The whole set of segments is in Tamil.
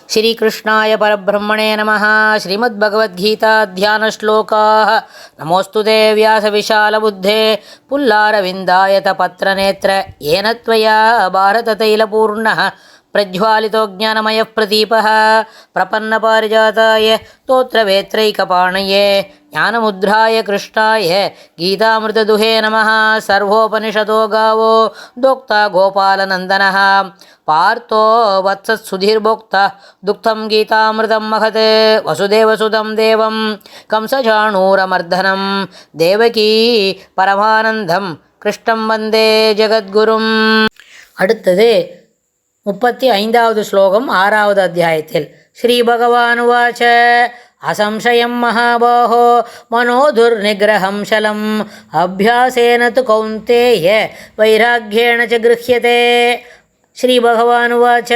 श्रीकृष्णाय परब्रह्मणे नमः। श्रीमद्भगवद्गीता ध्यानश्लोकाः। नमोऽस्तु ते व्यासविशालबुद्धे पुल्लारविन्दायतपत्रनेत्र येन त्वया भारततैलपूर्णः प्रज्वालितो ज्ञानमयः प्रदीपः प्रपन्नपारिजाताय स्तोत्रवेत्रैकपाणये ज्ञानमुद्राय कृष्णाय गीतामृतदुहे नमः। सर्वोपनिषदो गावो दोक्ता गोपालनन्दनः पार्थो वत्सत्सुधीर्भोक्ता दुग्धं गीतामृतं महत् वसुदेवसुतं देवं कंसचाणूरमर्दनं देवकी परमानन्दं कृष्णं वन्दे जगद्गुरुम्। அடுத்தது 35வது ஸ்லோகம் 6வது அத்தியாயத்தில். ஸ்ரீ பகவானுவாச்ச असंशयं महाबाहो मनोदुर्निग्रहं शलम् अभ्यासेन तु कौन्तेय वैराग्येण च गृह्यते. श्रीभगवानुवाच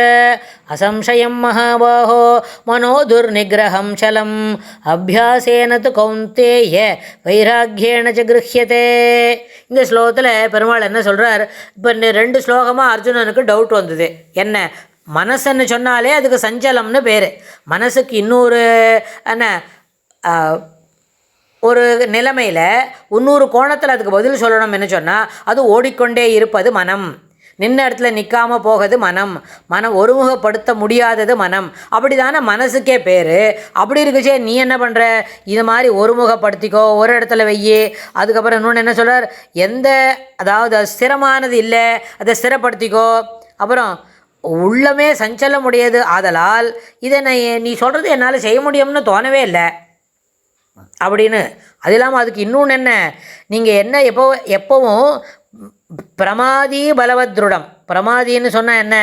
असंशयं महाबाहो मनोदुर्निग्रहं शलम् अभ्यासेन तु कौन्तेय वैराग्येण च गृह्यते. இந்த ஸ்லோகத்தில் பெருமாள் என்ன சொல்கிறார்? இப்போ 2 ஸ்லோகமாக அர்ஜுனனுக்கு டவுட் வந்தது. என்ன, மனசுன்னு சொன்னாலே அதுக்கு சஞ்சலம்னு பேர். மனசுக்கு இன்னொரு ஒரு நிலைமையில் இன்னொரு கோணத்தில் அதுக்கு பதில் சொல்லணும் என்ன சொன்னால், அது ஓடிக்கொண்டே இருப்பது மனம், நின்ன இடத்துல நிற்காமல் போகிறது மனம், மனம் ஒருமுகப்படுத்த முடியாதது மனம். அப்படி தானே மனசுக்கே பேர். அப்படி இருக்குச்சே நீ என்ன பண்ணுற, இது மாதிரி ஒருமுகப்படுத்திக்கோ, ஒரு இடத்துல வெய்யி. அதுக்கப்புறம் இன்னொன்று என்ன சொல்கிறார், அதாவது ஸ்திரமானது இல்லை, அதை ஸ்திரப்படுத்திக்கோ. அப்புறம் உள்ளமே சஞ்சலம் உடையது ஆதலால் இதை நீ சொல்கிறது என்னால் செய்ய முடியும்னு தோணவே இல்லை அப்படின்னு. அது இல்லாமல் அதுக்கு இன்னொன்று என்ன, நீங்கள் என்ன எப்போவும் பிரமாதி பலவத்ருடம். பிரமாதின்னு சொன்னால் என்ன,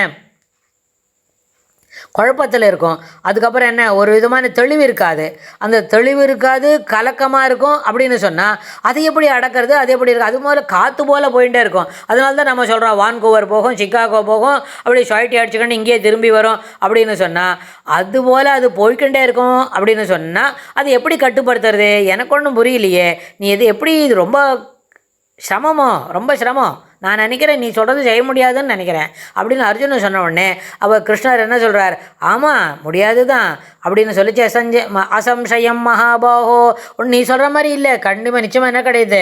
குழப்பத்தில் இருக்கும். அதுக்கப்புறம் என்ன, ஒரு விதமான தெளிவு இருக்காது. அந்த தெளிவு இருக்காது, கலக்கமாக இருக்கும் அப்படின்னு சொன்னால் அது எப்படி அடக்கிறது, அது எப்படி இருக்குது? அது முதல்ல காற்று போல் போயிட்டே இருக்கும். அதனால தான் நம்ம சொல்கிறோம் வான்கூவர் போகும், சிக்காகோ போகும், அப்படி ஷாய்ட்டி அடிச்சுக்கணும், இங்கேயே திரும்பி வரும் அப்படின்னு சொன்னால் அதுபோல் அது போய்கிட்டே இருக்கும் அப்படின்னு சொன்னால் அது எப்படி கட்டுப்படுத்துறது? எனக்கு ஒன்றும் புரியலையே. நீ இது எப்படி, இது ரொம்ப சிரமம். நான் நினைக்கிறேன் நீ சொல்கிறது செய்ய முடியாதுன்னு நினைக்கிறேன் அப்படின்னு அர்ஜுனன் சொன்ன உடனே அவர் கிருஷ்ணர் என்ன சொல்கிறார், ஆமாம் முடியாது தான் அப்படின்னு சொல்லிச்சு. அசம்சயம் மகாபாஹோ, நீ சொல்கிற மாதிரி இல்லை, கண்டிப்பாக நிச்சயமாக என்ன கிடையாது,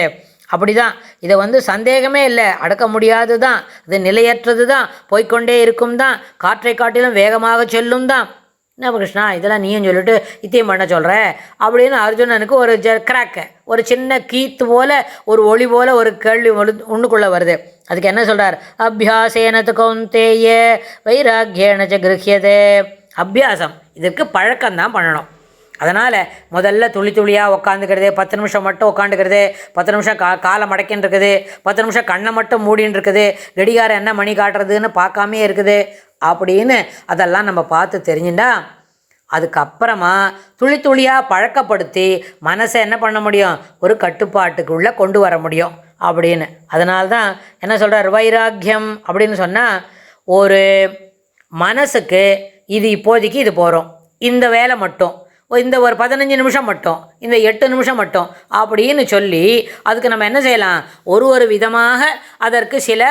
அப்படி தான். இதை சந்தேகமே இல்லை, அடக்க முடியாது தான், இது நிலையற்றது தான், போய்கொண்டே இருக்கும் தான், காற்றை காட்டிலும் வேகமாக செல்லும் தான். என்ன கிருஷ்ணா இதெல்லாம் நீயும் சொல்லிட்டு இத்தையும் பண்ண சொல்கிற அப்படின்னு அர்ஜுனனுக்கு ஒரு கிராக்கு, ஒரு சின்ன கீத்து போல், ஒரு ஒளி போல் ஒரு கேள்வி ஒன்றுக்குள்ளே வருது. அதுக்கு என்ன சொல்கிறார், அபியாசேனது கௌந்தேய வைராக்கியேன ச கிருஹ்யதே. அபியாசம், இதற்கு பழக்கம்தான் பண்ணணும். அதனால் முதல்ல துளியாக உட்காந்துக்கிறது, 10 நிமிஷம் மட்டும் உட்காந்துக்கிறது, 10 நிமிஷம் காலை மடக்கின்னு இருக்குது, 10 நிமிஷம் கண்ணை மட்டும் மூடின்னு இருக்குது, கடிகாரம் என்ன மணி காட்டுறதுன்னு பார்க்காமே இருக்குது அப்படின்னு அதெல்லாம் நம்ம பார்த்து தெரிஞ்சுட்டா அதுக்கப்புறமா துளியாக பழக்கப்படுத்தி மனசை என்ன பண்ண முடியும், ஒரு கட்டுப்பாட்டுக்குள்ளே கொண்டு வர முடியும் அப்படின்னு. அதனால்தான் என்ன சொல்கிறார், வைராக்கியம் அப்படின்னு சொன்னால் ஒரு மனசுக்கு இது இப்போதைக்கு இது போகிறோம், இந்த வேலை மட்டும், இந்த ஒரு 15 நிமிஷம் மட்டும், இந்த 8 நிமிஷம் மட்டும் அப்படின்னு சொல்லி அதுக்கு நம்ம என்ன செய்யலாம், ஒரு விதமாக அதற்கு சில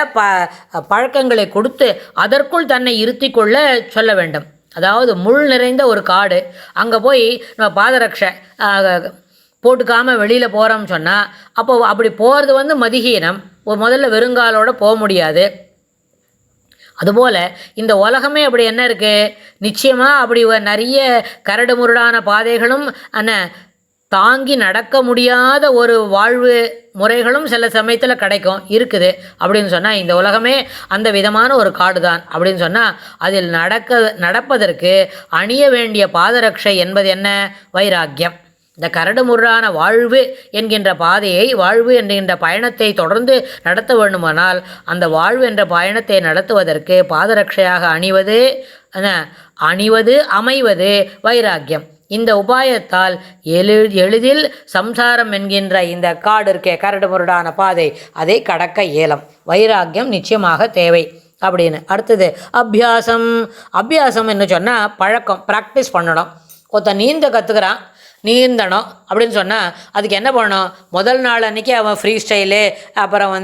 பழக்கங்களை கொடுத்து அதற்குள் தன்னை இருத்தி கொள்ள சொல்ல வேண்டும். அதாவது முள் நிறைந்த ஒரு காடு, அங்கே போய் நம்ம பாதரட்சை போட்டுக்காமல் வெளியில் போகிறோம்னு சொன்னால் அப்போ அப்படி போகிறது மதிஹீனம். முதல்ல வெறுங்காலோடு போக முடியாது. அதுபோல் இந்த உலகமே அப்படி என்ன இருக்குது, நிச்சயமாக அப்படி நிறைய கரடு முரடான பாதைகளும் தாங்கி நடக்க முடியாத ஒரு வாழ்வு முறைகளும் சில சமயத்தில் இருக்குது அப்படின்னு சொன்னால் இந்த உலகமே அந்த விதமான ஒரு காடு தான் அப்படின்னு சொன்னால் அதில் நடப்பதற்கு அணிய வேண்டிய பாதரட்சை என்பது என்ன, வைராக்கியம். இந்த கரடு முரடான வாழ்வு என்கின்ற பாதையை, வாழ்வு என்கின்ற பயணத்தை தொடர்ந்து நடத்த வேண்டுமானால் அந்த வாழ்வு என்ற பயணத்தை நடத்துவதற்கு பாதரட்சையாக அணிவது அமைவது வைராக்கியம். இந்த உபாயத்தால் எளிதில் சம்சாரம் என்கின்ற இந்த காடு இருக்கே, கரடு முரடான பாதை, அதை கடக்க இயலும். வைராக்கியம் நிச்சயமாக தேவை அப்படின்னு. அடுத்தது அபியாசம் என்ன சொன்னால் பழக்கம், ப்ராக்டிஸ் பண்ணணும். ஒருத்தன் நீந்தணும் அப்படின்னு சொன்னால் அதுக்கு என்ன பண்ணணும், முதல் நாள் அன்றைக்கி அவன் ஃப்ரீ ஸ்டைலு, அப்புறம்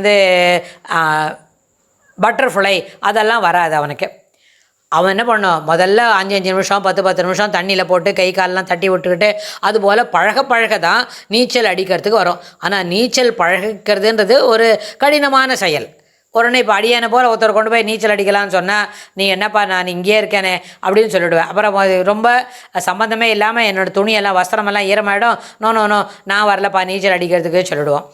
பட்டர்ஃப்ளை அதெல்லாம் வராது அவனுக்கு. அவன் என்ன பண்ணோம், முதல்ல 5 நிமிஷம் 10 நிமிஷம் தண்ணியில் போட்டு கை காலெலாம் தட்டி விட்டுக்கிட்டு அதுபோல் பழக தான் நீச்சல் அடிக்கிறதுக்கு வரும். ஆனால் நீச்சல் பழகிறதுன்றது ஒரு கடினமான செயல். உடனே இப்போ அடியானை போல் ஒருத்தர் கொண்டு போய் நீச்சல் அடிக்கலான்னு சொன்னால், நீ என்னப்பா நான் இங்கேயே இருக்கேனே அப்படின்னு சொல்லிவிடுவேன். அப்புறம் ரொம்ப சம்மந்தமே இல்லாமல் என்னோடய துணியெல்லாம் வஸ்திரமெல்லாம் ஈரமாயிடும். நோ நான் வரலப்பா நீச்சல் அடிக்கிறதுக்கு சொல்லிவிடுவோம்.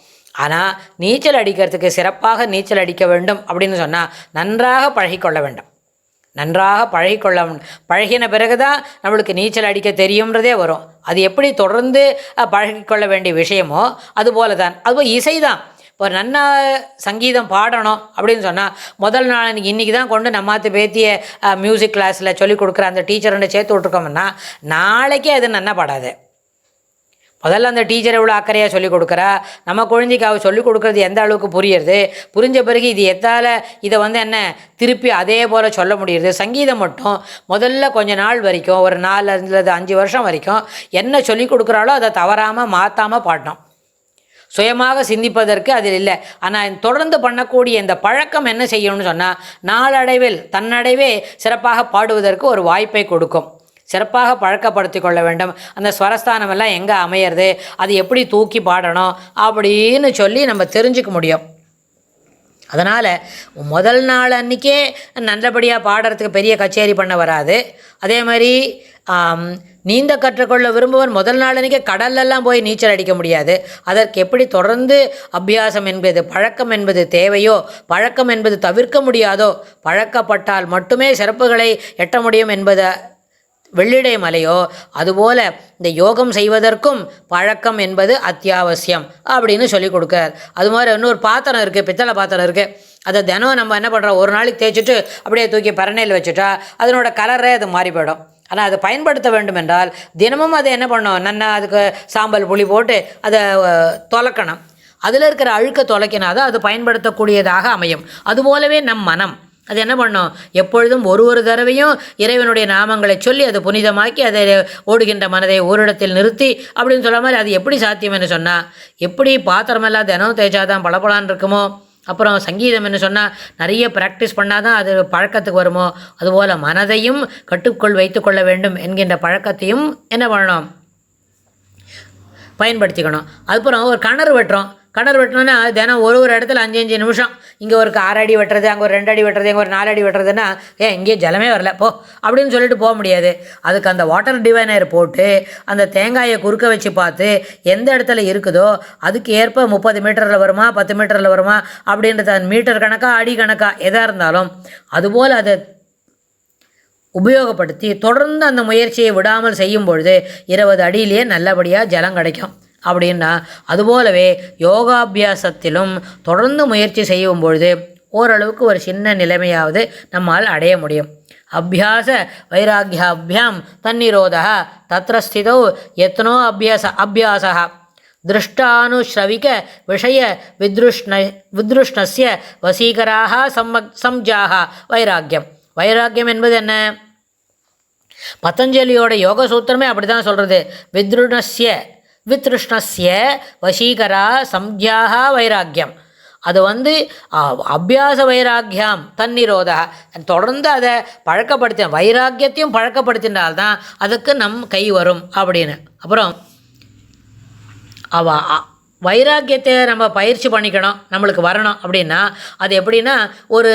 ஆனால் நீச்சல் அடிக்கிறதுக்கு சிறப்பாக நீச்சல் அடிக்க வேண்டும் அப்படின்னு சொன்னால் நன்றாக பழகிக்கொள்ள வேண்டும். நன்றாக பழகின பிறகு தான் நம்மளுக்கு நீச்சல் அடிக்க தெரியும்ன்றதே வரும். அது எப்படி தொடர்ந்து பழகிக்கொள்ள வேண்டிய விஷயமோ அதுபோல தான். அதுபோல் இசை தான். இப்போ நன்னா சங்கீதம் பாடணும் அப்படின்னு சொன்னால் முதல் நாள் இன்றைக்கி தான் கொண்டு நம்மாத்து பேத்திய மியூசிக் கிளாஸில் சொல்லிக் கொடுக்குற அந்த டீச்சர்னு சேர்த்து விட்ருக்கோம்னா நாளைக்கே அது நன்னா பாடாது. முதல்ல அந்த டீச்சர் எவ்வளோ அக்கறையாக சொல்லிக் கொடுக்குறா, நம்ம குழந்தைக்கு அவள் சொல்லிக் கொடுக்குறது எந்த அளவுக்கு புரியுறது, புரிஞ்ச பிறகு இது எத்தால் இதை என்ன திருப்பி அதே போல் சொல்ல முடியுது. சங்கீதம் மட்டும் முதல்ல கொஞ்ச நாள் வரைக்கும் ஒரு 4 அல்லது 5 வருஷம் வரைக்கும் என்ன சொல்லிக் கொடுக்குறாளோ அதை தவறாமல் மாற்றாமல் பாடணும். சுயமாக சிந்திப்பதற்கு அதில் இல்லை. ஆனால் தொடர்ந்து பண்ணக்கூடிய இந்த பழக்கம் என்ன செய்யணும்னு சொன்னால் நாளடைவில் தன்னடைவே சிறப்பாக பாடுவதற்கு ஒரு வாய்ப்பை கொடுக்கும். சிறப்பாக பழக்கப்படுத்தி கொள்ள வேண்டும். அந்த ஸ்வரஸ்தானமெல்லாம் எங்கே அமையிறது, அது எப்படி தூக்கி பாடணும் அப்படின்னு சொல்லி நம்ம தெரிஞ்சுக்க முடியும். அதனால் முதல் நாள் அன்றைக்கே நல்லபடியாக பாடுறதுக்கு பெரிய கச்சேரி பண்ண வராது. அதே மாதிரி நீந்த கற்றுக்கொள்ள விரும்புவன் முதல் நாள் அன்றைக்கே கடல்லெல்லாம் போய் நீச்சல் அடிக்க முடியாது. அதற்கு எப்படி தொடர்ந்து அபியாசம் என்பது பழக்கம் என்பது தேவையோ, பழக்கம் என்பது தவிர்க்க முடியாதோ, பழக்கப்பட்டால் மட்டுமே சிறப்புகளை எட்ட முடியும் என்பதை வெள்ளிடை மலையோ, அதுபோல் இந்த யோகம் செய்வதற்கும் பழக்கம் என்பது அத்தியாவசியம் அப்படின்னு சொல்லி கொடுக்குறார். அது மாதிரி இன்னொரு பாத்திரம் இருக்குது, பித்தளை பாத்திரம் இருக்குது. அதை தினம் நம்ம என்ன பண்ணுறோம், ஒரு நாளைக்கு தேய்ச்சிட்டு அப்படியே தூக்கி பரணையில் வச்சுட்டா அதனோட கலரே அது மாறி போயிடும். ஆனால் அதை பயன்படுத்த வேண்டும் என்றால் தினமும் அதை என்ன பண்ணணும், நன்னா அதுக்கு சாம்பல் புளி போட்டு அதை தொலைக்கணும். அதில் இருக்கிற அழுக்க தொலைக்கினா தான் அது பயன்படுத்தக்கூடியதாக அமையும். அதுபோலவே நம் மனம் அது என்ன பண்ணோம், எப்பொழுதும் ஒரு தடவையும் இறைவனுடைய நாமங்களை சொல்லி அதை புனிதமாக்கி அதை ஓடுகின்ற மனதை ஓரிடத்தில் நிறுத்தி அப்படின்னு சொல்ல மாதிரி அது எப்படி சாத்தியம் என்று சொன்னால், எப்படி பாத்திரமெல்லாம் தினம் தேய்ச்சாதான் பளபளன்னு இருக்குமோ, அப்புறம் சங்கீதம் என்ன சொன்னால் நிறைய ப்ராக்டிஸ் பண்ணால் தான் அது பழக்கத்துக்கு வருமோ, அதுபோல் மனதையும் கட்டுக்குள் வைத்து கொள்ள வேண்டும் என்கின்ற பழக்கத்தையும் என்ன பண்ணணும், பயன்படுத்திக்கணும். அதுக்கப்புறம் ஒரு கிணறு வெட்டணும்னா தினம் ஒரு இடத்துல 5 நிமிஷம், இங்கே ஒரு 6 அடி வெட்டுறது, அங்கே ஒரு 2 அடி வெட்டுறது, இங்கே ஒரு 4 அடி வெட்டுறதுன்னா இங்கேயே ஜலமே வரல போ அப்படின்னு சொல்லிட்டு போக முடியாது. அதுக்கு அந்த வாட்டர் டிவைனர் போட்டு அந்த தேங்காயை குறுக்க வச்சு பார்த்து எந்த இடத்துல இருக்குதோ அதுக்கு ஏற்ப 30 மீட்டரில் வருமா 10 மீட்டரில் வருமா அப்படின்றத மீட்டர் கணக்கா அடி கணக்கா எதாக இருந்தாலும் அதுபோல் அதை உபயோகப்படுத்தி தொடர்ந்து அந்த முயற்சியை விடாமல் செய்யும் பொழுது 20 அடியிலேயே நல்லபடியாக ஜலம் கிடைக்கும். அப்படின்னா அதுபோலவே யோகாபியாசத்திலும் தொடர்ந்து முயற்சி செய்யும் பொழுது ஓரளவுக்கு ஒரு சின்ன நிலைமையாவது நம்மால் அடைய முடியும். அபியாச வைராக்கியாபியாம் தன்னிரோதா தத்ர ஸ்திதோ யத்னோ அபியாசா திருஷ்டானுஸ்ரவிக விஷய வித்ருஷ்ணஸ்ய வசீகராக சம்ஜாக வைராக்கியம் என்பது என்ன, பதஞ்சலியோட யோக சூத்திரமே அப்படி தான் சொல்கிறது. வித்ருஷ்ணஸ்ய வசீகரா சம்ஜாக வைராக்கியம். அது அபியாச வைராக்கியம் தன்னிரோதா, தொடர்ந்து அதை பழக்கப்படுத்த வைராக்கியத்தையும் பழக்கப்படுத்தினால்தான் அதுக்கு நம் கை வரும் அப்படின்னு. அப்புறம் வைராக்கியத்தை நம்ம பயிற்சி பண்ணிக்கணும், நம்மளுக்கு வரணும் அப்படின்னா அது எப்படின்னா ஒரு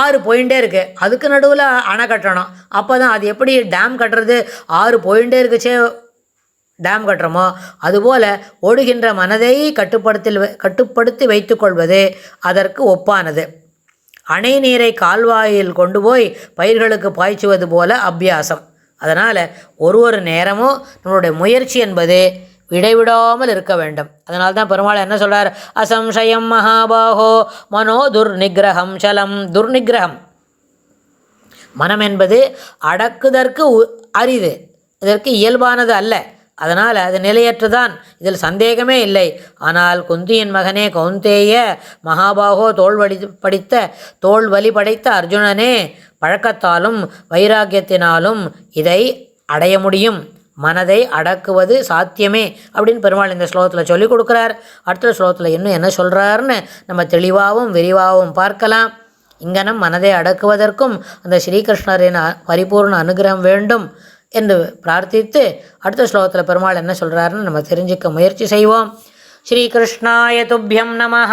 ஆறு போயிட்டே இருக்குது, அதுக்கு நடுவில் அணை கட்டணும். அப்போ தான் அது எப்படி டேம் கட்டுறது, ஆறு போயிட்டே இருக்குச்சே டேம் கட்டுறோமோ அதுபோல் ஓடுகின்ற மனதை கட்டுப்படுத்தி வைத்து கொள்வது அதற்கு ஒப்பானது. அணை நீரை கால்வாயில் கொண்டு போய் பயிர்களுக்கு பாய்ச்சுவது போல அபியாசம். அதனால் ஒரு நேரமும் நம்மளுடைய முயற்சி என்பது இடைவிடாமல் இருக்க வேண்டும். அதனால தான் பெருமாள் என்ன சொல்கிறார், அசம்சயம் மகாபாகோ மனோ துர்நிகிரகம் சலம். துர்நிகிரகம் மனம் என்பது அடக்குதற்கு அரிது, இதற்கு இயல்பானது அல்ல. அதனால் அது நிலையற்றுதான், இதில் சந்தேகமே இல்லை. ஆனால் குந்தியின் மகனே கௌந்தேய மகாபாகோ தோல் வலி படைத்த அர்ஜுனனே, பழக்கத்தாலும் வைராக்கியத்தினாலும் இதை அடைய முடியும். மனதை அடக்குவது சாத்தியமே அப்படின்னு பெருமாள் இந்த ஸ்லோகத்தில் சொல்லிக் கொடுக்குறார். அடுத்த ஸ்லோகத்தில் இன்னும் என்ன சொல்கிறாருன்னு நம்ம தெளிவாகவும் விரிவாகவும் பார்க்கலாம். இங்கனம் மனதை அடக்குவதற்கும் அந்த ஸ்ரீகிருஷ்ணரின் பரிபூர்ண அனுகிரகம் வேண்டும் என்று பிரார்த்தித்து அடுத்த ஸ்லோகத்தில் பெருமாள் என்ன சொல்கிறாருன்னு நம்ம தெரிஞ்சுக்க முயற்சி செய்வோம். ஸ்ரீகிருஷ்ணாய துப்யம் நமஹ.